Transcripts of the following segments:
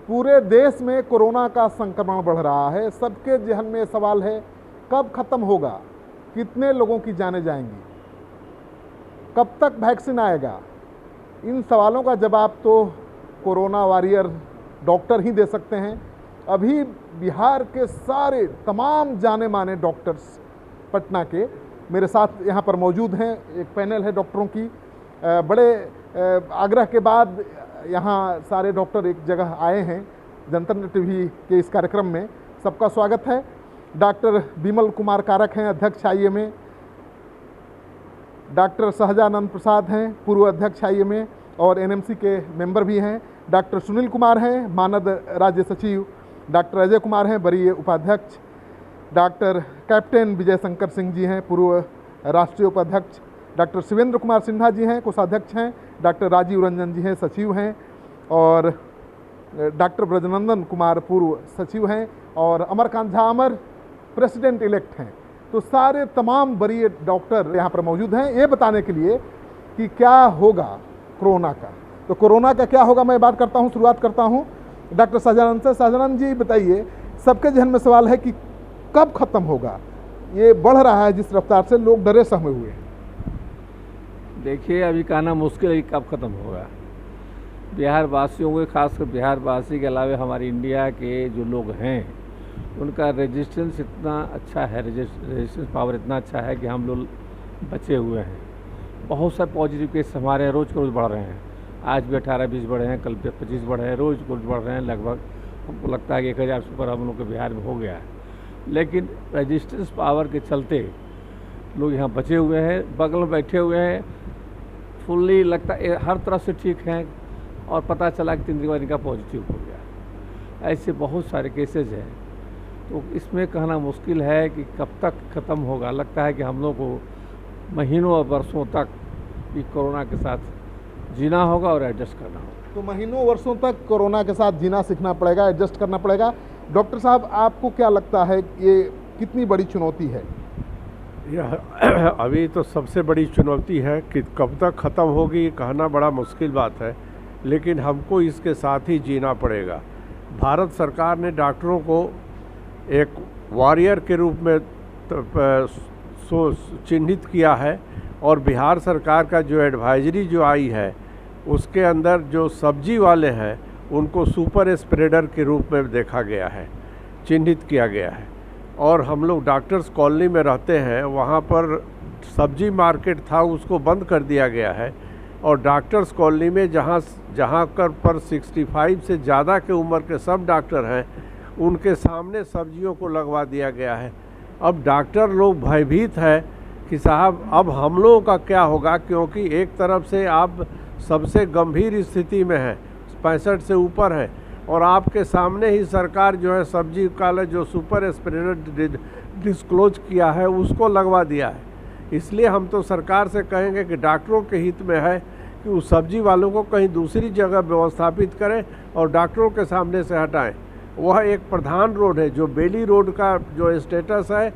पूरे देश में कोरोना का संक्रमण बढ़ रहा है। सबके जहन में सवाल है, कब खत्म होगा, कितने लोगों की जानें जाएंगी, कब तक वैक्सीन आएगा। इन सवालों का जवाब तो कोरोना वॉरियर डॉक्टर ही दे सकते हैं। अभी बिहार के सारे तमाम जाने माने डॉक्टर्स पटना के मेरे साथ यहाँ पर मौजूद हैं। एक पैनल है डॉक्टरों की। बड़े आग्रह के बाद यहाँ सारे डॉक्टर एक जगह आए हैं जनतंत्र टीवी के इस कार्यक्रम में। सबका स्वागत है। डॉक्टर विमल कुमार कारक हैं, अध्यक्ष आईएमए। डॉक्टर सहजानंद प्रसाद हैं, पूर्व अध्यक्ष आईएमए और एनएमसी के मेंबर भी हैं। डॉक्टर सुनील कुमार हैं, मानद राज्य सचिव। डॉक्टर अजय कुमार हैं, वरीय उपाध्यक्ष। डॉक्टर कैप्टन विजय शंकर सिंह जी हैं, पूर्व राष्ट्रीय उपाध्यक्ष। डॉक्टर शिवेंद्र कुमार सिन्हा जी हैं, कोषाध्यक्ष हैं। डॉक्टर राजीव रंजन जी हैं, सचिव हैं। और डॉक्टर ब्रजनंदन कुमार पूर्व सचिव हैं। और अमरकांत झा अमर प्रेसिडेंट इलेक्ट हैं। तो सारे तमाम वरीय डॉक्टर यहाँ पर मौजूद हैं ये बताने के लिए कि क्या होगा कोरोना का। तो कोरोना का क्या होगा मैं बात करता हूँ, शुरुआत करता हूँ डॉक्टर सहजानंद से। सहजानंद जी बताइए, सबके जहन में सवाल है कि कब खत्म होगा, ये बढ़ रहा है जिस रफ्तार से, लोग डरे सहमे हुए हैं। देखिए, अभी कहना मुश्किल है कि कब खत्म होगा। बिहार वासियों को, खासकर बिहार वासी के अलावा हमारी इंडिया के जो लोग हैं उनका रेजिस्टेंस इतना अच्छा है, रेजिस्टेंस पावर इतना अच्छा है कि हम लोग बचे हुए हैं। बहुत सारे पॉजिटिव केस हमारे रोज़ के रोज़ बढ़ रहे हैं। आज भी 18-20 बढ़े हैं, कल 25 बढ़े हैं, रोज़ बढ़ रहे हैं। लगभग हमको लगता है कि 1000 से ऊपर हम लोग के बिहार में हो गया है। लेकिन रेजिस्टेंस पावर के चलते लोग यहाँ बचे हुए हैं, बगल में बैठे हुए हैं। फुल्ली लगता है हर तरफ से ठीक हैं और पता चला कि 3 दिन बाद इनका पॉजिटिव हो गया। ऐसे बहुत सारे केसेज हैं। तो इसमें कहना मुश्किल है कि कब तक ख़त्म होगा। लगता है कि हम लोग को महीनों और वर्षों तक भी कोरोना के साथ जीना होगा और एडजस्ट करना होगा। तो महीनों वर्षों तक कोरोना के साथ जीना सीखना पड़ेगा, एडजस्ट करना पड़ेगा। डॉक्टर साहब, आपको क्या लगता है ये कितनी बड़ी चुनौती है? यह अभी तो सबसे बड़ी चुनौती है कि कब तक ख़त्म होगी, ये कहना बड़ा मुश्किल बात है। लेकिन हमको इसके साथ ही जीना पड़ेगा। भारत सरकार ने डॉक्टरों को एक वॉरियर के रूप में चिन्हित किया है और बिहार सरकार का जो एडवाइजरी जो आई है उसके अंदर जो सब्जी वाले हैं उनको सुपर स्प्रेडर के रूप में देखा गया है, चिन्हित किया गया है। और हम लोग डॉक्टर्स कॉलोनी में रहते हैं, वहाँ पर सब्जी मार्केट था, उसको बंद कर दिया गया है। और डॉक्टर्स कॉलोनी में जहाँ पर 65 से ज़्यादा के उम्र के सब डॉक्टर हैं उनके सामने सब्जियों को लगवा दिया गया है। अब डॉक्टर लोग भयभीत है कि साहब अब हम लोगों का क्या होगा, क्योंकि एक तरफ से आप सबसे गंभीर स्थिति में हैं, 65 से ऊपर है, और आपके सामने ही सरकार जो है सब्जी का जो सुपर स्प्रेडर डिस्क्लोज किया है उसको लगवा दिया है। इसलिए हम तो सरकार से कहेंगे कि डॉक्टरों के हित में है कि उस सब्जी वालों को कहीं दूसरी जगह व्यवस्थापित करें और डॉक्टरों के सामने से हटाएं। वह एक प्रधान रोड है जो बेली रोड का जो स्टेटस है,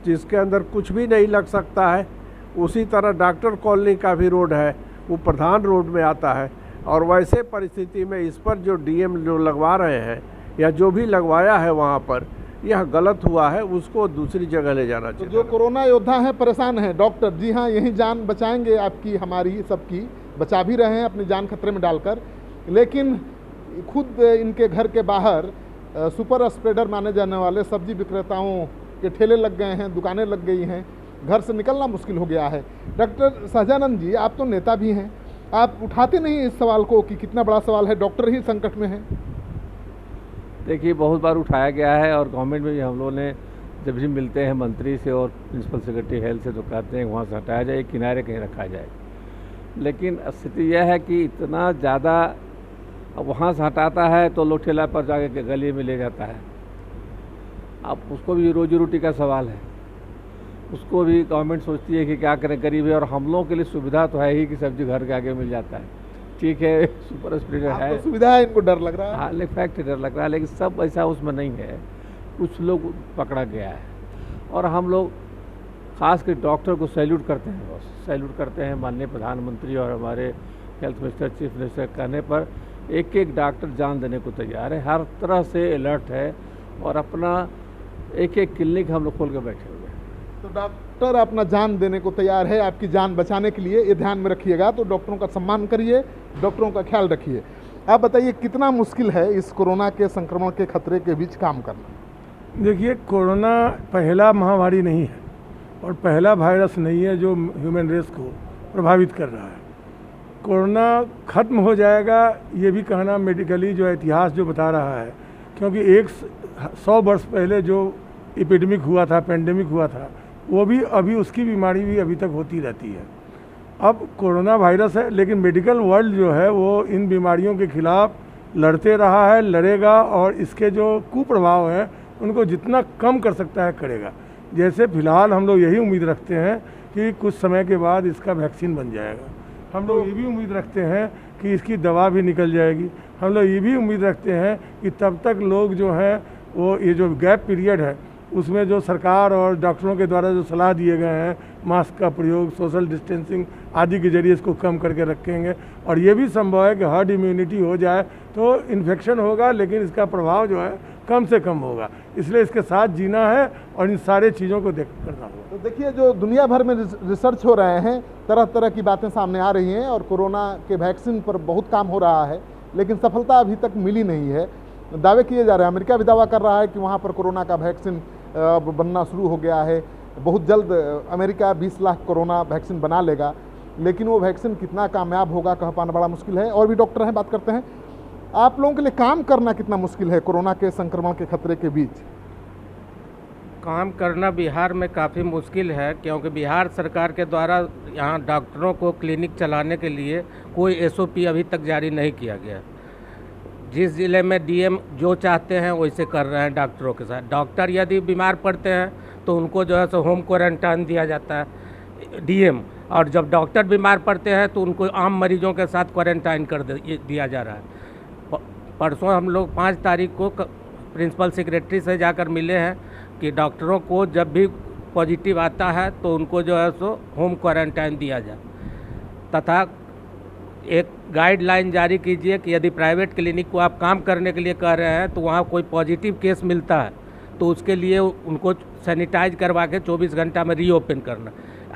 जिसके अंदर कुछ भी नहीं लग सकता है, उसी तरह डॉक्टर कॉलोनी का भी रोड है, वो प्रधान रोड में आता है। और वैसे परिस्थिति में इस पर जो डीएम जो लगवा रहे हैं या जो भी लगवाया है वहाँ पर यह गलत हुआ है, उसको दूसरी जगह ले जाना चाहिए। तो जो कोरोना योद्धा हैं, परेशान हैं डॉक्टर, जी हाँ, यही जान बचाएंगे आपकी, हमारी, सबकी, बचा भी रहे हैं अपनी जान खतरे में डालकर। लेकिन खुद इनके घर के बाहर सुपर स्प्रेडर माने जाने वाले सब्जी विक्रेताओं के ठेले लग गए हैं, दुकानें लग गई हैं, घर से निकलना मुश्किल हो गया है। डॉक्टर सहजानंद जी, आप तो नेता भी हैं, आप उठाते नहीं इस सवाल को कि कितना बड़ा सवाल है, डॉक्टर ही संकट में है? देखिए, बहुत बार उठाया गया है और गवर्नमेंट में भी हम लोगों ने जब भी मिलते हैं मंत्री से और प्रिंसिपल सेक्रेटरी हेल्थ से तो कहते हैं वहाँ से हटाया जाए, किनारे कहीं रखा जाए। लेकिन स्थिति यह है कि इतना ज़्यादा वहाँ से हटाता है तो लोग ठेला पर जाके गली में ले जाता है। अब उसको भी रोजी रोटी का सवाल है, उसको भी गवर्नमेंट सोचती है कि क्या करें, गरीब है। और हम लोगों के लिए सुविधा तो है ही कि सब्जी घर के आगे मिल जाता है, ठीक है, सुपर स्प्रेडर है, तो सुविधा है, इनको डर लग रहा है। हाँ, लेकिन फैक्ट डर लग रहा है, लेकिन सब ऐसा उसमें नहीं है। कुछ लोग पकड़ा गया है और हम लोग खास कर डॉक्टर को सैल्यूट करते हैं, बस सैल्यूट करते हैं। माननीय प्रधानमंत्री और हमारे हेल्थ मिनिस्टर, चीफ मिनिस्टर कहने पर एक एक डॉक्टर जान देने को तैयार है, हर तरह से अलर्ट है और अपना एक एक क्लिनिक हम लोग खोल के बैठे हुए हैं। तो डॉक्टर अपना जान देने को तैयार है आपकी जान बचाने के लिए, ये ध्यान में रखिएगा। तो डॉक्टरों का सम्मान करिए, डॉक्टरों का ख्याल रखिए। आप बताइए कितना मुश्किल है इस कोरोना के संक्रमण के खतरे के बीच काम करना? देखिए, कोरोना पहला महामारी नहीं है और पहला वायरस नहीं है जो ह्यूमन रेस को प्रभावित कर रहा है। कोरोना ख़त्म हो जाएगा ये भी कहना मेडिकली जो इतिहास जो बता रहा है, क्योंकि 100 वर्ष पहले जो एपिडेमिक हुआ था, पेंडेमिक हुआ था, वो भी अभी उसकी बीमारी भी अभी तक होती रहती है। अब कोरोना वायरस है, लेकिन मेडिकल वर्ल्ड जो है वो इन बीमारियों के खिलाफ लड़ते रहा है, लड़ेगा और इसके जो कुप्रभाव हैं उनको जितना कम कर सकता है करेगा। जैसे फ़िलहाल हम लोग यही उम्मीद रखते हैं कि कुछ समय के बाद इसका वैक्सीन बन जाएगा। हम लोग ये भी उम्मीद रखते हैं कि इसकी दवा भी निकल जाएगी। हम लोग ये भी उम्मीद रखते हैं कि तब तक लोग जो हैं वो ये जो गैप पीरियड है उसमें जो सरकार और डॉक्टरों के द्वारा जो सलाह दिए गए हैं, मास्क का प्रयोग, सोशल डिस्टेंसिंग आदि के जरिए इसको कम करके रखेंगे। और ये भी संभव है कि हर्ड इम्यूनिटी हो जाए तो इन्फेक्शन होगा, लेकिन इसका प्रभाव जो है कम से कम होगा। इसलिए इसके साथ जीना है और इन सारे चीज़ों को देख करना होगा। तो देखिए, जो दुनिया भर में रिसर्च हो रहे हैं, तरह तरह की बातें सामने आ रही हैं और कोरोना के वैक्सीन पर बहुत काम हो रहा है, लेकिन सफलता अभी तक मिली नहीं है। दावे किए जा रहे हैं, अमेरिका भी दावा कर रहा है कि वहाँ पर कोरोना का वैक्सीन बनना शुरू हो गया है। बहुत जल्द अमेरिका 20 लाख कोरोना वैक्सीन बना लेगा, लेकिन वो वैक्सीन कितना कामयाब होगा कह पाना बड़ा मुश्किल है। और भी डॉक्टर हैं, बात करते हैं। आप लोगों के लिए काम करना कितना मुश्किल है कोरोना के संक्रमण के खतरे के बीच? काम करना बिहार में काफ़ी मुश्किल है, क्योंकि बिहार सरकार के द्वारा यहाँ डॉक्टरों को क्लिनिक चलाने के लिए कोई एसओपी अभी तक जारी नहीं किया गया। जिस ज़िले में डीएम जो चाहते हैं वैसे कर रहे हैं डॉक्टरों के साथ। डॉक्टर यदि बीमार पड़ते हैं तो उनको जो है सो होम क्वारंटाइन दिया जाता है डीएम, और जब डॉक्टर बीमार पड़ते हैं तो उनको आम मरीजों के साथ क्वारंटाइन कर दिया जा रहा है। परसों हम लोग 5 तारीख को प्रिंसिपल सेक्रेटरी से जाकर मिले हैं कि डॉक्टरों को जब भी पॉजिटिव आता है तो उनको जो है सो होम क्वारंटाइन दिया जाए, तथा एक गाइडलाइन जारी कीजिए कि यदि प्राइवेट क्लिनिक को आप काम करने के लिए कह रहे हैं तो वहाँ कोई पॉजिटिव केस मिलता है तो उसके लिए उनको सैनिटाइज करवा के 24 घंटा में रीओपन करना।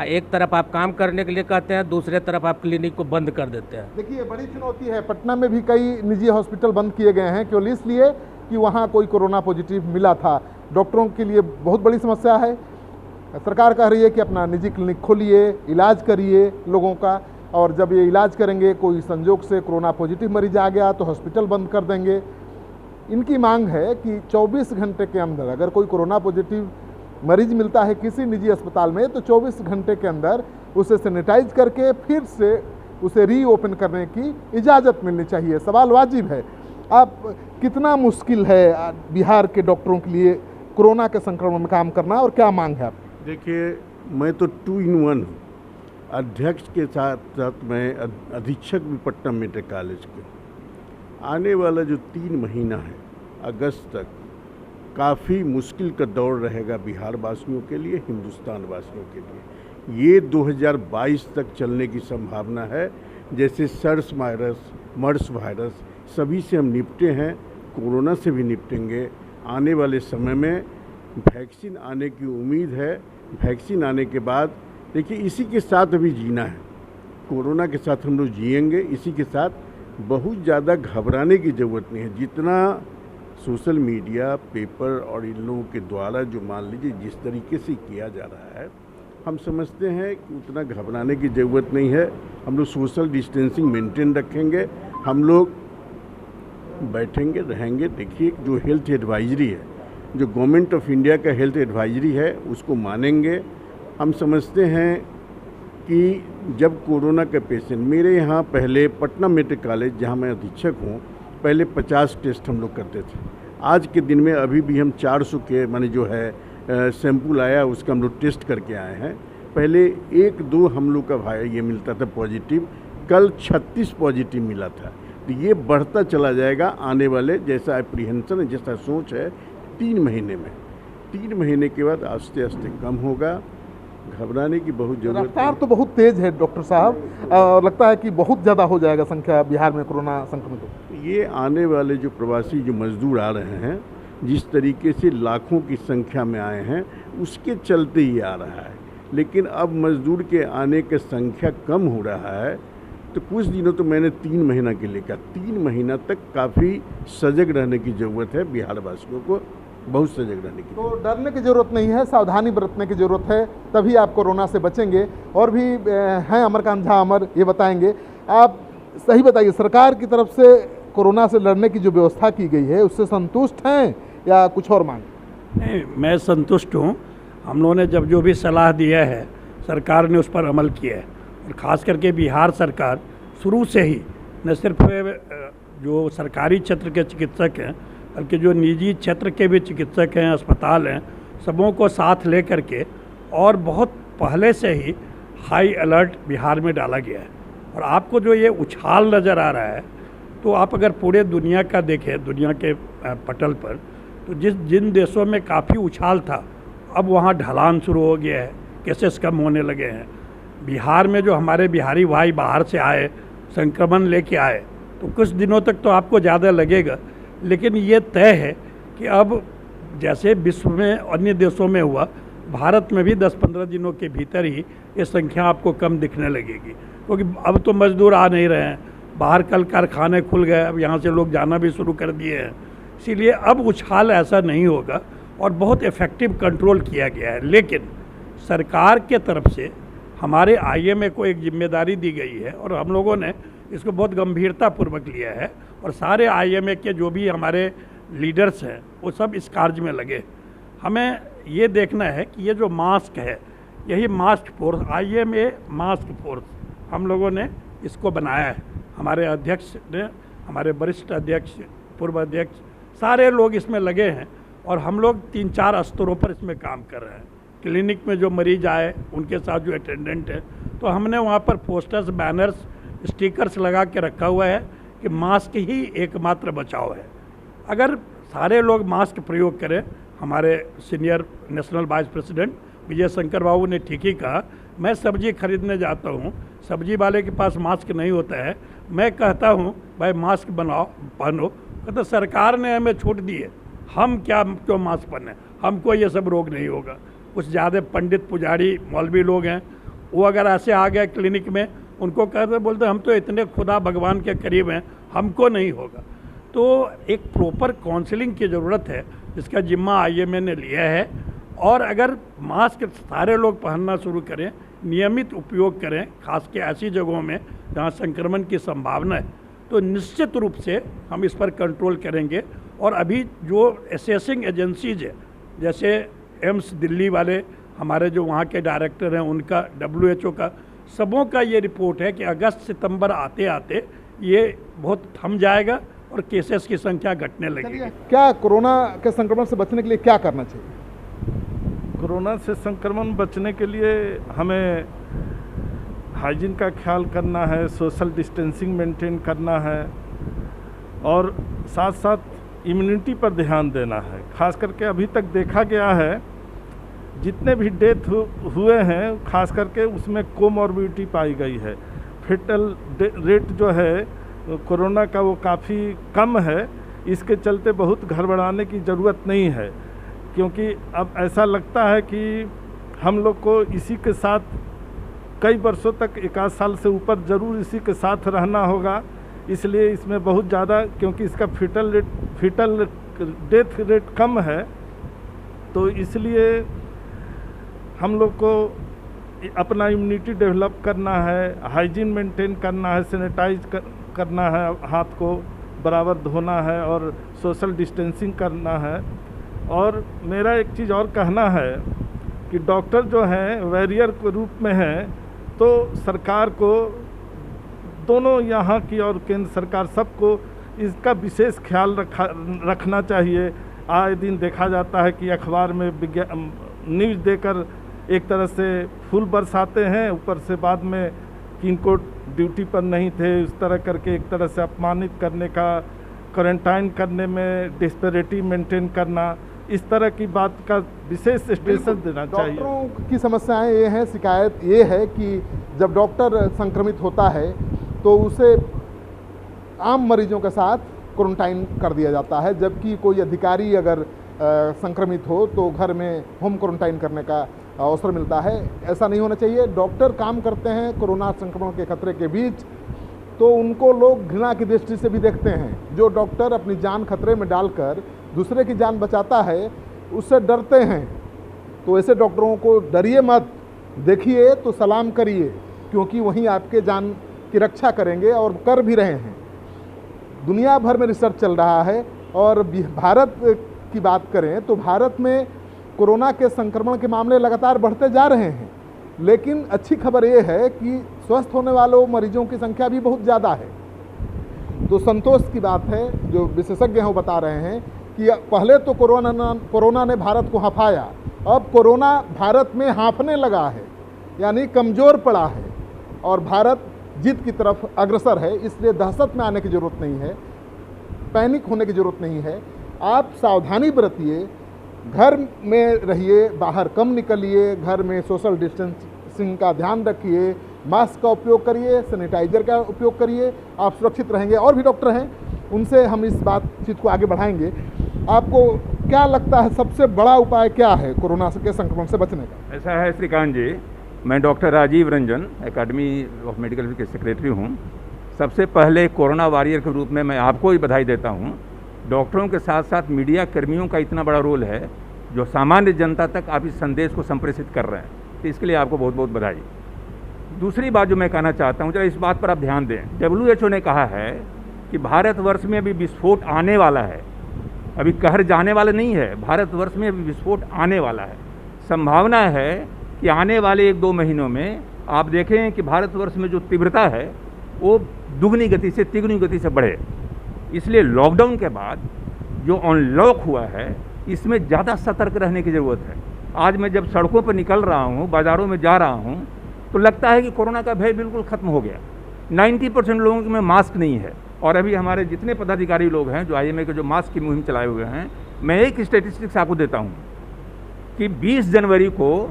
एक तरफ आप काम करने के लिए कहते हैं, दूसरे तरफ आप क्लिनिक को बंद कर देते हैं। देखिए, बड़ी चुनौती है। पटना में भी कई निजी हॉस्पिटल बंद किए गए हैं, केवल इसलिए कि वहाँ कोई कोरोना पॉजिटिव मिला था। डॉक्टरों के लिए बहुत बड़ी समस्या है। सरकार कह रही है कि अपना निजी क्लिनिक खोलिए, इलाज करिए लोगों का, और जब ये इलाज करेंगे कोई संजोग से कोरोना पॉजिटिव मरीज आ गया तो हॉस्पिटल बंद कर देंगे। इनकी मांग है कि 24 घंटे के अंदर अगर कोई कोरोना पॉजिटिव मरीज मिलता है किसी निजी अस्पताल में तो 24 घंटे के अंदर उसे सैनिटाइज करके फिर से उसे रीओपन करने की इजाज़त मिलनी चाहिए। सवाल वाजिब है। आप कितना मुश्किल है बिहार के डॉक्टरों के लिए कोरोना के संक्रमण में काम करना, और क्या मांग है आप? देखिए, मैं तो 2 in 1 हूँ। अध्यक्ष के साथ साथ मैं अधीक्षक भी पटना मेडिकल कॉलेज के। आने वाला जो 3 महीना है अगस्त तक काफ़ी मुश्किल का दौर रहेगा बिहार वासियों के लिए, हिंदुस्तान वासियों के लिए। ये 2022 तक चलने की संभावना है। जैसे सर्स वायरस, मर्स वायरस, सभी से हम निपटे हैं, कोरोना से भी निपटेंगे। आने वाले समय में वैक्सीन आने की उम्मीद है। वैक्सीन आने के बाद देखिए, इसी के साथ अभी जीना है। कोरोना के साथ हम लोग जिएंगे, इसी के साथ। बहुत ज़्यादा घबराने की ज़रूरत नहीं है। जितना सोशल मीडिया, पेपर और इन लोगों के द्वारा जो मान लीजिए जिस तरीके से किया जा रहा है, हम समझते हैं कि उतना घबराने की ज़रूरत नहीं है। हम लोग सोशल डिस्टेंसिंग मेंटेन रखेंगे, हम लोग बैठेंगे रहेंगे। देखिए, जो हेल्थ एडवाइजरी है, जो गवर्नमेंट ऑफ इंडिया का हेल्थ एडवाइजरी है, उसको मानेंगे। हम समझते हैं कि जब कोरोना का पेशेंट, मेरे यहाँ पहले पटना मेडिकल कॉलेज जहाँ मैं अधीक्षक हूँ, पहले 50 टेस्ट हम लोग करते थे। आज के दिन में अभी भी हम 400 के माने जो है सैंपल आया उसका हम लोग टेस्ट करके आए हैं। पहले 1-2 हम लोग का ये मिलता था पॉजिटिव, कल 36 पॉजिटिव मिला था। तो ये बढ़ता चला जाएगा आने वाले, जैसा एप्रीहेंशन है, जैसा सोच है, 3 महीने में। 3 महीने के बाद आस्ते आस्ते कम होगा। घबराने की बहुत ज़रूरत रफ्तार है। तो बहुत तेज है डॉक्टर साहब, और लगता है कि बहुत ज़्यादा हो जाएगा संख्या बिहार में कोरोना संक्रमितों। ये आने वाले जो प्रवासी जो मजदूर आ रहे हैं, जिस तरीके से लाखों की संख्या में आए हैं, उसके चलते ही आ रहा है। लेकिन अब मजदूर के आने की संख्या कम हो रहा है, तो कुछ दिनों तो मैंने 3 महीना के लिए कहा, 3 महीना तक काफ़ी सजग रहने की ज़रूरत है। बिहार वासियों को बहुत सजग रहने की। तो डरने की ज़रूरत नहीं है, सावधानी बरतने की ज़रूरत है, तभी आप कोरोना से बचेंगे। और भी हैं अमरकांत झा, अमर ये बताएंगे। आप सही बताइए, सरकार की तरफ से कोरोना से लड़ने की जो व्यवस्था की गई है उससे संतुष्ट हैं या कुछ और मांग? नहीं, मैं संतुष्ट हूँ। हम लोगों ने जब जो भी सलाह दिया है सरकार ने उस पर अमल किया है, और ख़ास करके बिहार सरकार शुरू से ही न सिर्फ जो सरकारी क्षेत्र के चिकित्सक हैं बल्कि जो निजी क्षेत्र के भी चिकित्सक हैं, अस्पताल हैं, सबों को साथ ले करके और बहुत पहले से ही हाई अलर्ट बिहार में डाला गया है। और आपको जो ये उछाल नज़र आ रहा है, तो आप अगर पूरे दुनिया का देखें, दुनिया के पटल पर, तो जिन देशों में काफ़ी उछाल था, अब वहाँ ढलान शुरू हो गया है, केसेस कम होने लगे हैं। बिहार में जो हमारे बिहारी भाई बाहर से आए, संक्रमण लेके आए, तो कुछ दिनों तक तो आपको ज़्यादा लगेगा, लेकिन ये तय है कि अब जैसे विश्व में अन्य देशों में हुआ, भारत में भी 10-15 दिनों के भीतर ही ये संख्या आपको कम दिखने लगेगी। क्योंकि अब तो मजदूर आ नहीं रहे हैं, बाहर कल कारखाने खुल गए, अब यहाँ से लोग जाना भी शुरू कर दिए हैं, इसीलिए अब उछाल ऐसा नहीं होगा और बहुत इफ़ेक्टिव कंट्रोल किया गया है। लेकिन सरकार के तरफ से हमारे IMA को एक जिम्मेदारी दी गई है और हम लोगों ने इसको बहुत गंभीरतापूर्वक लिया है, और सारे IMA के जो भी हमारे लीडर्स हैं वो सब इस कार्य में लगे। हमें ये देखना है कि ये जो मास्क है, यही mask force, IMA mask force, हम लोगों ने इसको बनाया है। हमारे अध्यक्ष ने, हमारे वरिष्ठ अध्यक्ष, पूर्व अध्यक्ष, सारे लोग इसमें लगे हैं और हम लोग 3-4 स्तरों पर इसमें काम कर रहे हैं। क्लिनिक में जो मरीज आए उनके साथ जो अटेंडेंट है, तो हमने वहाँ पर पोस्टर्स, बैनर्स, स्टिकर्स लगा के रखा हुआ है कि मास्क ही एकमात्र बचाव है। अगर सारे लोग मास्क प्रयोग करें, हमारे senior national vice president Vijay Shankar बाबू ने ठीक ही कहा, मैं सब्जी खरीदने जाता हूँ, सब्जी वाले के पास मास्क नहीं होता है, मैं कहता हूँ भाई मास्क बनाओ, पहनो, कहते सरकार ने हमें छूट दी है, हम क्यों मास्क पहने, हमको ये सब रोग नहीं होगा। कुछ ज़्यादा पंडित, पुजारी, मौलवी लोग हैं, वो अगर ऐसे आ गए क्लिनिक में, उनको कहते बोलते हम तो इतने खुदा भगवान के करीब हैं, हमको नहीं होगा। तो एक प्रॉपर काउंसलिंग की ज़रूरत है, जिसका जिम्मा IMA ने लिया है। और अगर मास्क सारे लोग पहनना शुरू करें, नियमित उपयोग करें, खास के ऐसी जगहों में जहाँ संक्रमण की संभावना है, तो निश्चित रूप से हम इस पर कंट्रोल करेंगे। और अभी जो असेसिंग एजेंसीज है, जैसे एम्स दिल्ली वाले, हमारे जो वहाँ के डायरेक्टर हैं उनका, WHO का, सबों का ये रिपोर्ट है कि अगस्त-सितंबर आते आते ये बहुत थम जाएगा और केसेस की संख्या घटने लगेगी। क्या कोरोना के संक्रमण से बचने के लिए क्या करना चाहिए? कोरोना से संक्रमण बचने के लिए हमें हाइजीन का ख्याल करना है, सोशल डिस्टेंसिंग मेंटेन करना है, और साथ साथ इम्यूनिटी पर ध्यान देना है। खास करके अभी तक देखा गया है जितने भी डेथ हुए हैं, खास करके उसमें कोमॉर्बिडिटी पाई गई है। फेटल रेट जो है कोरोना का वो काफ़ी कम है। इसके चलते बहुत घबराने की ज़रूरत नहीं है, क्योंकि अब ऐसा लगता है कि हम लोग को इसी के साथ कई वर्षों तक, 1 साल से ऊपर ज़रूर इसी के साथ रहना होगा। इसलिए इसमें बहुत ज़्यादा, क्योंकि इसका फीटल डेथ रेट कम है, तो इसलिए हम लोग को अपना इम्यूनिटी डेवलप करना है, हाइजीन मेंटेन करना है, सैनिटाइज करना है, हाथ को बराबर धोना है और सोशल डिस्टेंसिंग करना है। और मेरा एक चीज़ और कहना है कि डॉक्टर जो हैं वैरियर के रूप में हैं, तो सरकार को, दोनों यहाँ की और केंद्र सरकार, सबको इसका विशेष ख्याल रखना चाहिए। आए दिन देखा जाता है कि अखबार में न्यूज़ देकर एक तरह से फूल बरसाते हैं, ऊपर से बाद में किनको ड्यूटी पर नहीं थे, उस तरह करके एक तरह से अपमानित करने का, क्वारंटाइन करने में डिस्पेरिटी मेंटेन करना, इस तरह की बात का विशेष स्टेशन देना चाहिए। डॉक्टरों की समस्याएं ये हैं, शिकायत ये है कि जब डॉक्टर संक्रमित होता है तो उसे आम मरीजों के साथ क्वारंटाइन कर दिया जाता है, जबकि कोई अधिकारी अगर संक्रमित हो तो घर में होम क्वारंटाइन करने का अवसर मिलता है। ऐसा नहीं होना चाहिए। डॉक्टर काम करते हैं कोरोना संक्रमण के खतरे के बीच, तो उनको लोग घृणा की दृष्टि से भी देखते हैं। जो डॉक्टर अपनी जान खतरे में डालकर दूसरे की जान बचाता है उससे डरते हैं। तो ऐसे डॉक्टरों को डरिए मत, देखिए तो सलाम करिए, क्योंकि वहीं आपके जान की रक्षा करेंगे और कर भी रहे हैं। दुनिया भर में रिसर्च चल रहा है और भारत की बात करें तो भारत में कोरोना के संक्रमण के मामले लगातार बढ़ते जा रहे हैं, लेकिन अच्छी खबर ये है कि स्वस्थ होने वालों मरीजों की संख्या भी बहुत ज़्यादा है। तो संतोष की बात है, जो विशेषज्ञ हैं वो बता रहे हैं कि पहले तो कोरोना ने भारत को हाँफाया, अब कोरोना भारत में हाँफने लगा है, यानी कमज़ोर पड़ा है और भारत जीत की तरफ अग्रसर है। इसलिए दहशत में आने की ज़रूरत नहीं है, पैनिक होने की ज़रूरत नहीं है। आप सावधानी बरतिए, घर में रहिए, बाहर कम निकलिए, घर में सोशल डिस्टेंसिंग का ध्यान रखिए, मास्क का उपयोग करिए, सैनिटाइजर का उपयोग करिए, आप सुरक्षित रहेंगे। और भी डॉक्टर हैं, उनसे हम इस बातचीत को आगे बढ़ाएंगे। आपको क्या लगता है सबसे बड़ा उपाय क्या है कोरोना के संक्रमण से बचने का? ऐसा है श्रीकांत जी, मैं doctor Rajiv Ranjan academy of medical के सेक्रेटरी हूँ। सबसे पहले कोरोना वॉरियर के रूप में मैं आपको ही बधाई देता हूँ। डॉक्टरों के साथ साथ मीडिया कर्मियों का इतना बड़ा रोल है जो सामान्य जनता तक आप इस संदेश को संप्रेषित कर रहे हैं, तो इसके लिए आपको बहुत बहुत बधाई। दूसरी बात जो मैं कहना चाहता हूँ, जरा इस बात पर आप ध्यान दें। WHO ने कहा है कि भारतवर्ष में अभी विस्फोट आने वाला है, अभी कहर जाने वाला नहीं है, भारतवर्ष में अभी विस्फोट आने वाला है। संभावना है कि आने वाले 1-2 महीनों में आप देखें कि भारतवर्ष में जो तीव्रता है वो दुगनी गति से तिगुनी गति से बढ़े। इसलिए लॉकडाउन के बाद जो अनलॉक हुआ है इसमें ज़्यादा सतर्क रहने की ज़रूरत है। आज मैं जब सड़कों पर निकल रहा हूँ, बाज़ारों में जा रहा हूँ, तो लगता है कि कोरोना का भय बिल्कुल ख़त्म हो गया। 90% लोगों में मास्क नहीं है। और अभी हमारे जितने पदाधिकारी लोग हैं जो IMA के जो मास्क की मुहिम चलाए हुए हैं, मैं एक स्टेटिस्टिक्स आपको देता हूँ कि 20 जनवरी को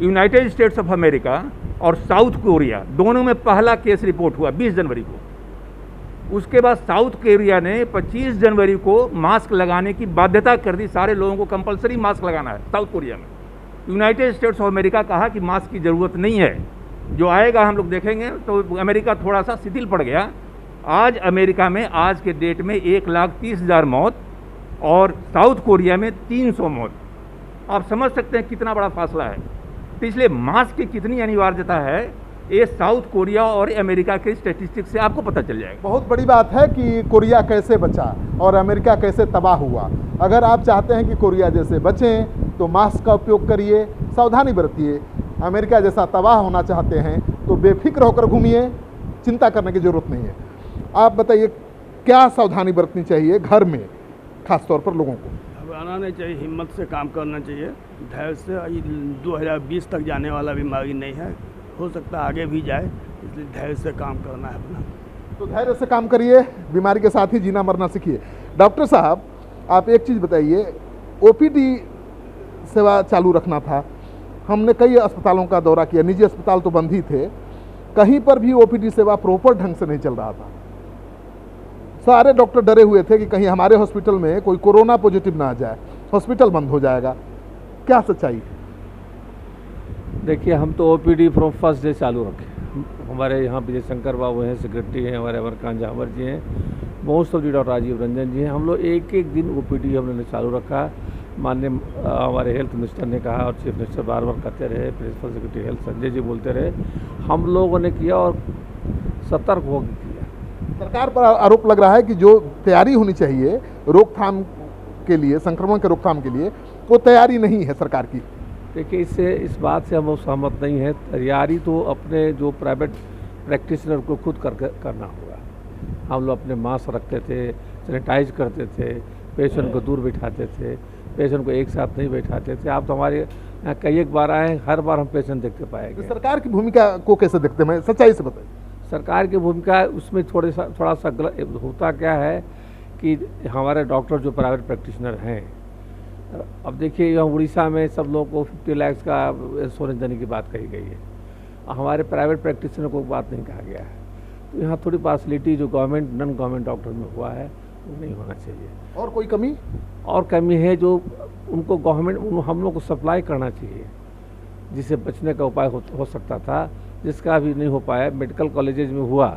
यूनाइटेड स्टेट्स ऑफ अमेरिका और साउथ कोरिया दोनों में पहला केस रिपोर्ट हुआ 20 जनवरी को। उसके बाद साउथ कोरिया ने 25 जनवरी को मास्क लगाने की बाध्यता कर दी, सारे लोगों को कंपलसरी मास्क लगाना है साउथ कोरिया में। यूनाइटेड स्टेट्स ऑफ अमेरिका कहा कि मास्क की ज़रूरत नहीं है, जो आएगा हम लोग देखेंगे। तो अमेरिका थोड़ा सा शिथिल पड़ गया। आज अमेरिका में आज के डेट में 1,30,000 मौत और साउथ कोरिया में 300 मौत। आप समझ सकते हैं कितना बड़ा फासला है। तो इसलिए मास्क की कितनी अनिवार्यता है ये साउथ कोरिया और अमेरिका के स्टैटिस्टिक्स से आपको पता चल जाएगा। बहुत बड़ी बात है कि कोरिया कैसे बचा और अमेरिका कैसे तबाह हुआ। अगर आप चाहते हैं कि कोरिया जैसे बचें तो मास्क का उपयोग करिए, सावधानी बरतिए। अमेरिका जैसा तबाह होना चाहते हैं तो बेफिक्र होकर घूमिए, चिंता करने की ज़रूरत नहीं है। आप बताइए क्या सावधानी बरतनी चाहिए घर में, खास तौर पर लोगों को? घबराना नहीं चाहिए, हिम्मत से काम करना चाहिए, धैर्य से। 2020 तक जाने वाला बीमारी नहीं है, हो सकता है आगे भी जाए, इसलिए धैर्य से काम करना है अपना। तो धैर्य से काम करिए, बीमारी के साथ ही जीना मरना सीखिए। डॉक्टर साहब, आप एक चीज़ बताइए, OPD सेवा चालू रखना था। हमने कई अस्पतालों का दौरा किया, निजी अस्पताल तो बंद ही थे, कहीं पर भी OPD सेवा प्रॉपर ढंग से नहीं चल रहा था। सारे डॉक्टर डरे हुए थे कि कहीं हमारे हॉस्पिटल में कोई कोरोना पॉजिटिव ना आ जाए, हॉस्पिटल बंद हो जाएगा। क्या सच्चाई? देखिए, हम तो OPD फ्रॉम फर्स्ट डे चालू रखे। हमारे यहाँ विजय शंकर बाबू हैं, सेक्रेटरी हैं, हमारे अमरकांत झावर जी हैं, most of the doctor Rajiv Ranjan ji हैं। हम लोग एक एक दिन OPD हमने चालू रखा। माननीय हमारे हेल्थ मिनिस्टर ने कहा और चीफ मिनिस्टर बार बार कहते रहे, principal secretary health Sanjay ji बोलते रहे, हम लोगों ने किया और सतर्क होकर किया। सरकार पर आरोप लग रहा है कि जो तैयारी होनी चाहिए रोकथाम के लिए, संक्रमण के रोकथाम के लिए, वो तैयारी नहीं है सरकार की। देखिए, इससे इस बात से हम सहमत नहीं है। तैयारी तो अपने जो प्राइवेट प्रैक्टिशनर को खुद करना होगा। हम लोग अपने मास्क रखते थे, सैनिटाइज करते थे, पेशेंट को दूर बिठाते थे, पेशेंट को एक साथ नहीं बैठाते थे। आप तो हमारे यहाँ कई एक बार आए, हर बार हम पेशेंट देखते पाएंगे। तो सरकार की भूमिका को कैसे देखते हैं, सच्चाई से बताइए। सरकार की भूमिका उसमें थोड़ा सा गलत होता क्या है कि हमारे डॉक्टर जो प्राइवेट प्रैक्टिशनर हैं अब देखिए यहाँ उड़ीसा में सब लोगों को 50 लाख का इंश्योरेंस देने की बात कही गई है, हमारे प्राइवेट प्रैक्टिशनर को बात नहीं कहा गया है। तो यहाँ थोड़ी फैसिलिटी जो गवर्नमेंट नॉन गवर्नमेंट डॉक्टर में हुआ है वो नहीं होना चाहिए। और कोई कमी? और कमी है जो उनको गवर्नमेंट हम लोग को सप्लाई करना चाहिए, जिससे बचने का उपाय हो सकता था, जिसका भी नहीं हो पाया। मेडिकल कॉलेजेज में हुआ,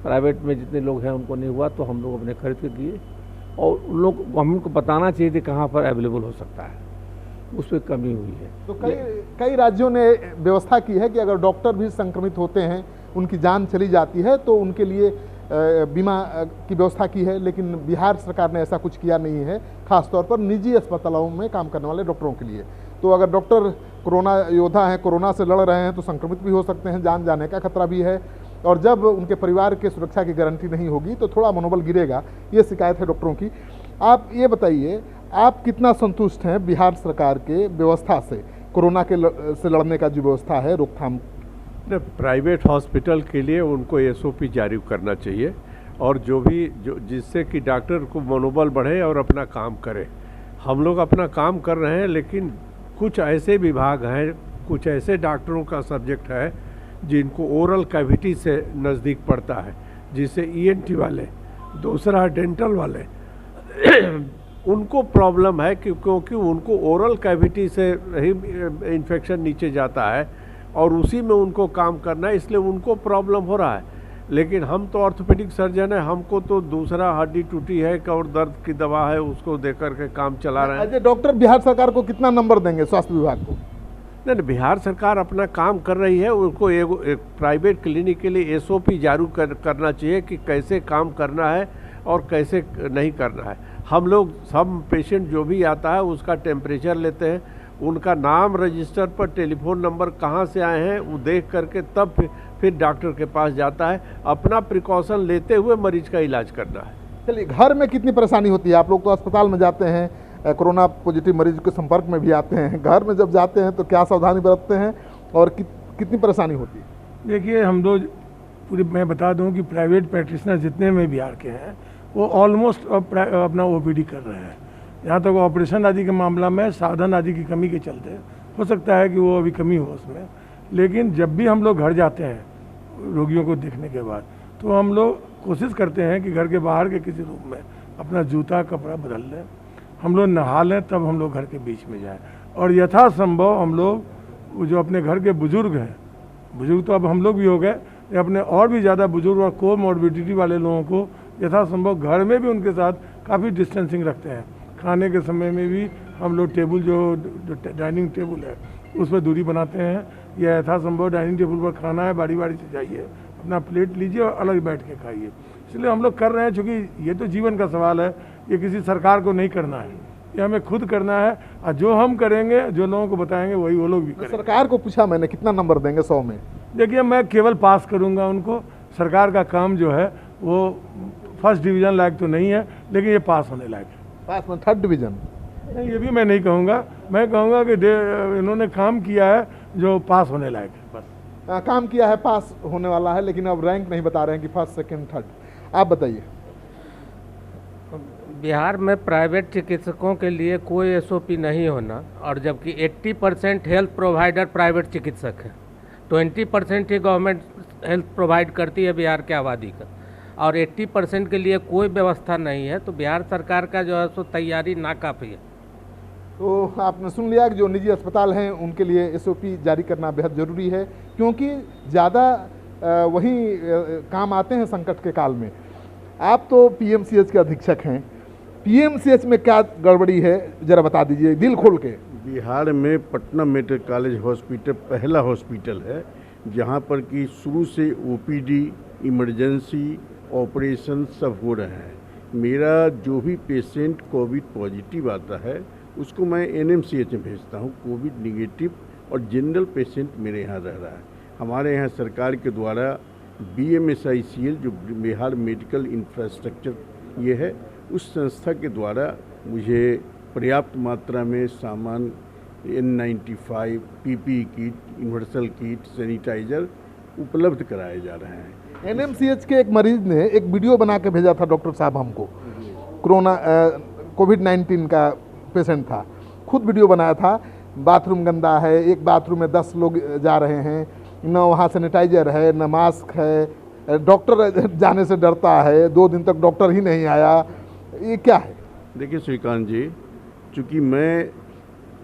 प्राइवेट में जितने लोग हैं उनको नहीं हुआ, तो हम लोग अपने खरीद के किए। और उन लोग गवर्नमेंट को बताना चाहिए कि कहाँ पर अवेलेबल हो सकता है, उस पर कमी हुई है। तो कई राज्यों ने व्यवस्था की है कि अगर डॉक्टर भी संक्रमित होते हैं, उनकी जान चली जाती है, तो उनके लिए बीमा की व्यवस्था की है, लेकिन बिहार सरकार ने ऐसा कुछ किया नहीं है, खासतौर पर निजी अस्पतालों में काम करने वाले डॉक्टरों के लिए। तो अगर डॉक्टर कोरोना योद्धा हैं, कोरोना से लड़ रहे हैं, तो संक्रमित भी हो सकते हैं, जान जाने का खतरा भी है, और जब उनके परिवार के सुरक्षा की गारंटी नहीं होगी तो थोड़ा मनोबल गिरेगा। ये शिकायत है डॉक्टरों की। आप ये बताइए, आप कितना संतुष्ट हैं बिहार सरकार के व्यवस्था से, कोरोना से लड़ने का जो व्यवस्था है, रोकथाम? प्राइवेट हॉस्पिटल के लिए उनको SOP जारी करना चाहिए, और जिससे कि डॉक्टर को मनोबल बढ़े और अपना काम करे। हम लोग अपना काम कर रहे हैं, लेकिन कुछ ऐसे विभाग हैं, कुछ ऐसे डॉक्टरों का सब्जेक्ट है जिनको ओरल कैविटी से नज़दीक पड़ता है, जिससे ENT वाले, दूसरा डेंटल वाले उनको प्रॉब्लम है क्योंकि उनको ओरल कैविटी से ही इन्फेक्शन नीचे जाता है और उसी में उनको काम करना है, इसलिए उनको प्रॉब्लम हो रहा है। लेकिन हम तो ऑर्थोपेडिक सर्जन है, हमको तो दूसरा हड्डी टूटी है और दर्द की दवा है, उसको देकर के काम चला रहे हैं। डॉक्टर बिहार सरकार को कितना नंबर देंगे, स्वास्थ्य विभाग को? नहीं, बिहार सरकार अपना काम कर रही है, उनको एक प्राइवेट क्लिनिक के लिए SOP जारी करना चाहिए कि कैसे काम करना है और कैसे नहीं करना है। हम लोग सब पेशेंट जो भी आता है उसका टेम्परेचर लेते हैं, उनका नाम रजिस्टर पर, टेलीफोन नंबर कहाँ से आए हैं वो देख करके तब फिर डॉक्टर के पास जाता है। अपना प्रिकॉशन लेते हुए मरीज का इलाज करना है। चलिए, घर में कितनी परेशानी होती है? आप लोग तो अस्पताल में जाते हैं, कोरोना पॉजिटिव मरीज के संपर्क में भी आते हैं, घर में जब जाते हैं तो क्या सावधानी बरतते हैं और कितनी परेशानी होती है? देखिए, हम लोग पूरी, मैं बता दूं कि प्राइवेट प्रैक्टिशनर जितने में बिहार के हैं वो ऑलमोस्ट अपना OPD कर रहे हैं। यहाँ तक ऑपरेशन आदि के मामला में साधन आदि की कमी के चलते हो सकता है कि वो अभी कमी हो उसमें, लेकिन जब भी हम लोग घर जाते हैं रोगियों को देखने के बाद, तो हम लोग कोशिश करते हैं कि घर के बाहर के किसी रूम में अपना जूता कपड़ा बदल लें, हम लोग नहा लें, तब हम लोग घर के बीच में जाएं। और यथासंभव हम लोग जो अपने घर के बुजुर्ग हैं, बुजुर्ग तो अब हम लोग भी हो गए, अपने और भी ज़्यादा बुजुर्ग और कोमॉर्बिडिटी वाले लोगों को यथासंभव घर में भी उनके साथ काफ़ी डिस्टेंसिंग रखते हैं। खाने के समय में भी हम लोग टेबल जो डाइनिंग टेबल है उस पर दूरी बनाते हैं, या यथासंभव डाइनिंग टेबल पर खाना है बारी बारी से जाइए, अपना प्लेट लीजिए और अलग बैठ के खाइए। इसलिए हम लोग कर रहे हैं, चूँकि ये तो जीवन का सवाल है, ये किसी सरकार को नहीं करना है, ये हमें खुद करना है, और जो हम करेंगे, जो लोगों को बताएंगे, वही वो लोग भी करेंगे। सरकार को पूछा मैंने, कितना नंबर देंगे 100 में? देखिए, मैं केवल पास करूंगा उनको। सरकार का काम जो है वो फर्स्ट डिवीज़न लायक तो नहीं है, लेकिन ये पास होने लायक है। पास में 3rd डिवीज़न? नहीं, ये भी मैं नहीं कहूँगा, मैं कहूँगा कि इन्होंने काम किया है जो पास होने लायक है, बस। काम किया है, पास होने वाला है, लेकिन अब रैंक नहीं बता रहे हैं कि 1st, 2nd, 3rd। आप बताइए। बिहार में प्राइवेट चिकित्सकों के लिए कोई SOP नहीं होना, और जबकि 80% हेल्थ प्रोवाइडर प्राइवेट चिकित्सक है, 20% ही गवर्नमेंट हेल्थ प्रोवाइड करती है बिहार के आबादी का, और 80% के लिए कोई व्यवस्था नहीं है। तो बिहार सरकार का जो है सो तैयारी नाकाफ़ी है। तो आपने सुन लिया कि जो निजी अस्पताल हैं उनके लिए SOP जारी करना बेहद ज़रूरी है, क्योंकि ज़्यादा वही काम आते हैं संकट के काल में। आप तो PMCH के अधीक्षक हैं, PMCH में क्या गड़बड़ी है ज़रा बता दीजिए दिल खोल के। बिहार में पटना मेडिकल कॉलेज हॉस्पिटल पहला हॉस्पिटल है जहाँ पर कि शुरू से OPD, इमरजेंसी, ऑपरेशन सब हो रहे हैं। मेरा जो भी पेशेंट कोविड पॉजिटिव आता है उसको मैं NMCH में भेजता हूँ, कोविड निगेटिव, और जनरल पेशेंट मेरे यहाँ रह रहा है। हमारे यहाँ सरकार के द्वारा BMSICL जो बिहार मेडिकल इंफ्रास्ट्रक्चर ये है, उस संस्था के द्वारा मुझे पर्याप्त मात्रा में सामान N95, PPE kit, universal kit, sanitiser उपलब्ध कराए जा रहे हैं। NMCH के एक मरीज ने एक वीडियो बना के भेजा था डॉक्टर साहब हमको, कोविड-19 का पेशेंट था, खुद वीडियो बनाया था, बाथरूम गंदा है, एक बाथरूम में 10 लोग जा रहे हैं, न वहाँ सैनिटाइजर है, न मास्क है, डॉक्टर जाने से डरता है, 2 दिन तक डॉक्टर ही नहीं आया, ये क्या है? देखिए श्रीकांत जी, चूँकि मैं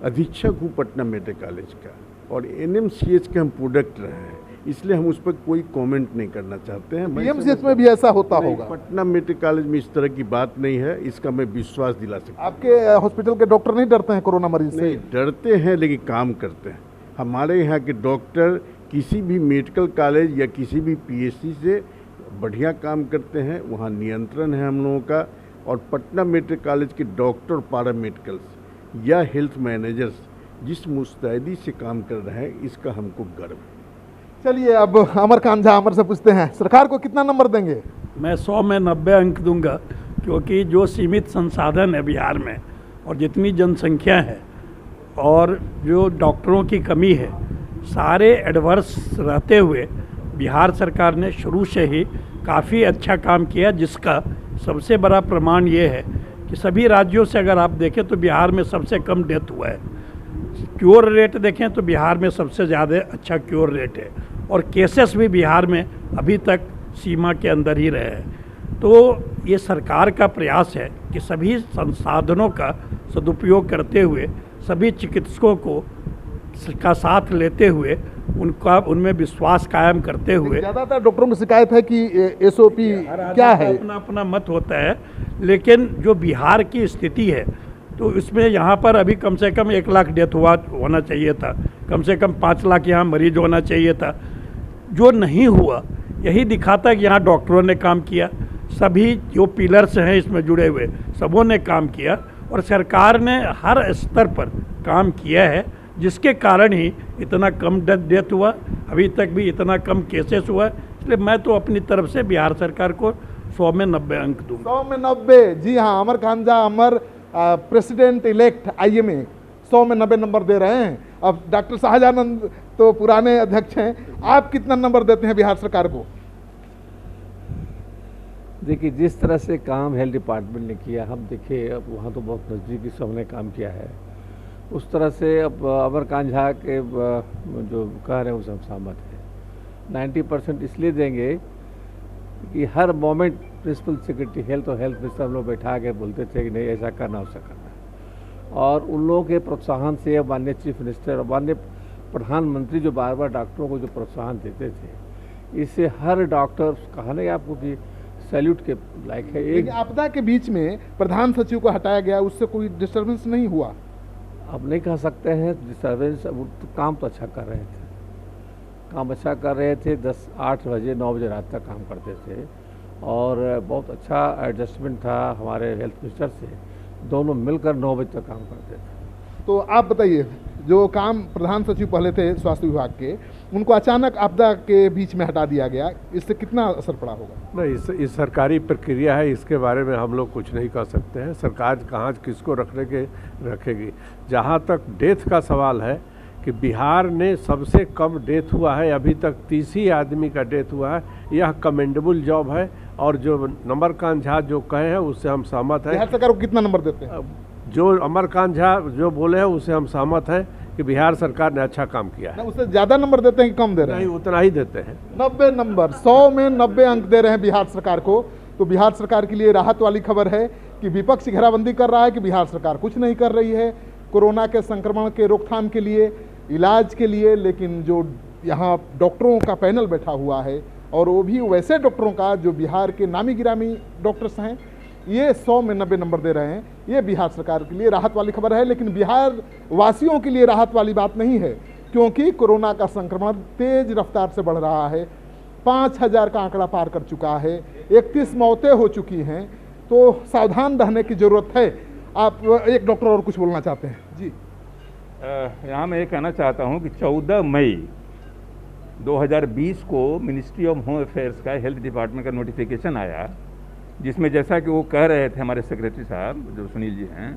अधीक्षक हूँ पटना मेडिकल कॉलेज का और एनएमसीएच के हम प्रोडक्ट रहे हैं, इसलिए हम उस पर कोई कमेंट नहीं करना चाहते हैं। पीएमसीएच में भी ऐसा होता होगा? पटना मेडिकल कॉलेज में इस तरह की बात नहीं है, इसका मैं विश्वास दिला सकता हूँ। आपके हॉस्पिटल के डॉक्टर नहीं डरते हैं कोरोना मरीज से? नहीं डरते हैं, लेकिन काम करते हैं। हमारे यहाँ के डॉक्टर किसी भी मेडिकल कॉलेज या किसी भी पीएचसी से बढ़िया काम करते हैं, वहाँ नियंत्रण है हम लोगों का। और पटना मेडिकल कॉलेज के डॉक्टर, पैरामेडिकल्स या हेल्थ मैनेजर्स जिस मुस्तैदी से काम कर रहे हैं, इसका हमको गर्व है। चलिए अब अमरकांत झा अमर से पूछते हैं, सरकार को कितना नंबर देंगे? मैं 100 में 90 अंक दूंगा, क्योंकि जो सीमित संसाधन है बिहार में और जितनी जनसंख्या है और जो डॉक्टरों की कमी है, सारे एडवर्स रहते हुए बिहार सरकार ने शुरू से ही काफ़ी अच्छा काम किया, जिसका सबसे बड़ा प्रमाण ये है कि सभी राज्यों से अगर आप देखें तो बिहार में सबसे कम डेथ हुआ है। क्योर रेट देखें तो बिहार में सबसे ज़्यादा अच्छा क्योर रेट है और केसेस भी बिहार में अभी तक सीमा के अंदर ही रहे हैं। तो ये सरकार का प्रयास है कि सभी संसाधनों का सदुपयोग करते हुए, सभी चिकित्सकों को का साथ लेते हुए, उनमें विश्वास कायम करते हुए। ज़्यादातर डॉक्टरों की शिकायत है कि एसओपी क्या है, अपना अपना मत होता है, लेकिन जो बिहार की स्थिति है तो इसमें यहाँ पर अभी कम से कम 1 लाख डेथ होना चाहिए था, कम से कम 5 लाख यहाँ मरीज होना चाहिए था, जो नहीं हुआ। यही दिखाता कि यहाँ डॉक्टरों ने काम किया, सभी जो पिलर्स हैं इसमें जुड़े हुए सबों ने काम किया और सरकार ने हर स्तर पर काम किया है, जिसके कारण ही इतना कम डेथ हुआ, अभी तक भी इतना कम केसेस हुआ। इसलिए मैं तो अपनी तरफ से बिहार सरकार को 100 में 90 अंक दूंगा। 100 में 90? जी हाँ, अमरकांत झा अमर प्रेसिडेंट इलेक्ट आईएमए 100 में 90 नंबर दे रहे हैं। अब डॉक्टर शाहजानंद तो पुराने अध्यक्ष हैं, आप कितना नंबर देते हैं बिहार सरकार को? देखिए, जिस तरह से काम हेल्थ डिपार्टमेंट ने किया, हम देखे अब वहाँ तो बहुत नज़दीकी से हमने काम किया है, उस तरह से अब अमरकांत झा के जो कह रहे हैं उससे हम सहमत हैं। 90% इसलिए देंगे कि हर मोमेंट प्रिंसिपल सेक्रेटरी हेल्थ और हेल्थ मिनिस्टर हम लोग बैठा के बोलते थे कि नहीं ऐसा करना वैसा करना, और उन लोगों के प्रोत्साहन से माननीय चीफ मिनिस्टर और माननीय प्रधानमंत्री जो बार बार डॉक्टरों को जो प्रोत्साहन देते थे, इससे हर डॉक्टर कहा नहीं आपको कि सैल्यूट के लायक है। एक आपदा के बीच में प्रधान सचिव को हटाया गया, उससे कोई डिस्टर्बेंस नहीं हुआ? अब नहीं कह सकते हैं डिस्टर्बेंस, काम तो अच्छा कर रहे थे, काम अच्छा कर रहे थे। 8 बजे 9 बजे रात तक काम करते थे और बहुत अच्छा एडजस्टमेंट था हमारे हेल्थ मिनिस्टर से, दोनों मिलकर 9 बजे तक काम करते थे। तो आप बताइए, जो काम प्रधान सचिव पहले थे स्वास्थ्य विभाग के, उनको अचानक आपदा के बीच में हटा दिया गया, इससे कितना असर पड़ा होगा? नहीं, इस सरकारी प्रक्रिया है, इसके बारे में हम लोग कुछ नहीं कर सकते हैं। सरकार कहाँ किसको रखेगी। जहाँ तक डेथ का सवाल है कि बिहार ने सबसे कम डेथ हुआ है, अभी तक 30 ही आदमी का डेथ हुआ है, यह कमेंडेबल जॉब है। और जो अमरकांत झा जो कहे हैं उससे हम सहमत हैं। बिहार सरकार को कितना नंबर देते हैं? जो अमरकांत झा जो बोले हैं उससे हम सहमत हैं कि बिहार सरकार ने अच्छा काम किया है। उससे ज़्यादा नंबर देते हैं कि कम दे रहे हैं? नहीं, उतना ही देते हैं। 90 नंबर, 100 में 90 अंक दे रहे हैं बिहार सरकार को। तो बिहार सरकार के लिए राहत वाली खबर है कि विपक्ष घेराबंदी कर रहा है कि बिहार सरकार कुछ नहीं कर रही है कोरोना के संक्रमण के रोकथाम के लिए, इलाज के लिए। लेकिन जो यहाँ डॉक्टरों का पैनल बैठा हुआ है, और वो भी वैसे डॉक्टरों का जो बिहार के नामी गिरामी डॉक्टर्स हैं, ये 100 में 90 नंबर दे रहे हैं। ये बिहार सरकार के लिए राहत वाली खबर है। लेकिन बिहार वासियों के लिए राहत वाली बात नहीं है, क्योंकि कोरोना का संक्रमण तेज रफ्तार से बढ़ रहा है। 5000 का आंकड़ा पार कर चुका है, 31 मौतें हो चुकी हैं। तो सावधान रहने की ज़रूरत है। आप एक डॉक्टर और कुछ बोलना चाहते हैं? जी, यहाँ मैं ये कहना चाहता हूँ कि 14 मई 2020 को मिनिस्ट्री ऑफ होम अफेयर्स का हेल्थ डिपार्टमेंट का नोटिफिकेशन आया, जिसमें जैसा कि वो कह रहे थे हमारे सेक्रेटरी साहब जो सुनील जी हैं,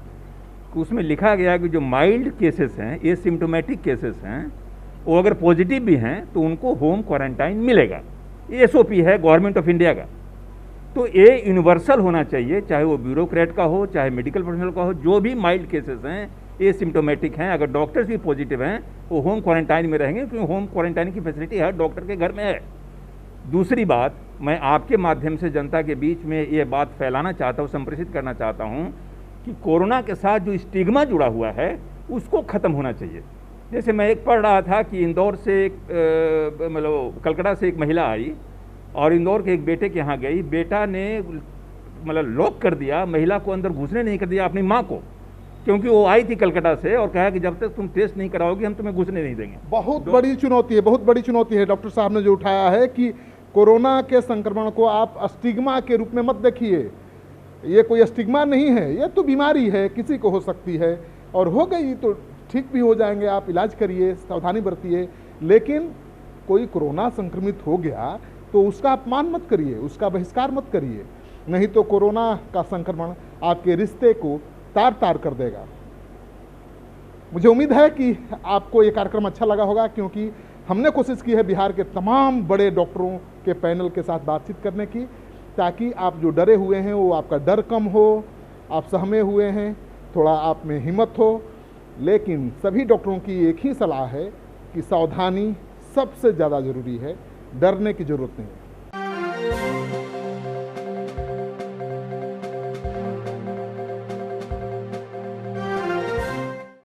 कि उसमें लिखा गया कि जो माइल्ड केसेस हैं, ये सिम्टोमेटिक केसेस हैं, वो अगर पॉजिटिव भी हैं तो उनको होम क्वारंटाइन मिलेगा। ये SOP है गवर्नमेंट ऑफ इंडिया का। तो ये यूनिवर्सल होना चाहिए, चाहे वो ब्यूरोक्रेट का हो, चाहे मेडिकल प्रोफेशनल का हो। जो भी माइल्ड केसेस हैं एसिम्टोमेटिक हैं, अगर डॉक्टर्स भी पॉजिटिव हैं वो होम क्वारंटाइन में रहेंगे, क्योंकि होम क्वारंटाइन की फैसिलिटी हर डॉक्टर के घर में है। दूसरी बात, मैं आपके माध्यम से जनता के बीच में ये बात फैलाना चाहता हूँ, संप्रेषित करना चाहता हूँ कि कोरोना के साथ जो स्टिग्मा जुड़ा हुआ है उसको ख़त्म होना चाहिए। जैसे मैं एक पढ़ रहा था कि इंदौर से एक मतलब कलकत्ता से एक महिला आई और इंदौर के एक बेटे के यहाँ गई, बेटा ने मतलब लॉक कर दिया, महिला को अंदर घुसने नहीं कर दिया, अपनी माँ को, क्योंकि वो आई थी कलकत्ता से और कहा कि जब तक तुम टेस्ट नहीं कराओगे हम तुम्हें घुसने नहीं देंगे। बहुत बड़ी चुनौती है, बहुत बड़ी चुनौती है डॉक्टर साहब ने जो उठाया है कि कोरोना के संक्रमण को आप स्टिग्मा के रूप में मत देखिए। ये कोई स्टिग्मा नहीं है, ये तो बीमारी है, किसी को हो सकती है और हो गई तो ठीक भी हो जाएंगे, आप इलाज करिए, सावधानी बरतिए। लेकिन कोई कोरोना संक्रमित हो गया तो उसका अपमान मत करिए, उसका बहिष्कार मत करिए, नहीं तो कोरोना का संक्रमण आपके रिश्ते को तार तार कर देगा। मुझे उम्मीद है कि आपको ये कार्यक्रम अच्छा लगा होगा, क्योंकि हमने कोशिश की है बिहार के तमाम बड़े डॉक्टरों के पैनल के साथ बातचीत करने की, ताकि आप जो डरे हुए हैं वो आपका डर कम हो, आप सहमे हुए हैं, थोड़ा आप में हिम्मत हो। लेकिन सभी डॉक्टरों की एक ही सलाह है कि सावधानी सबसे ज़्यादा ज़रूरी है, डरने की ज़रूरत नहीं है।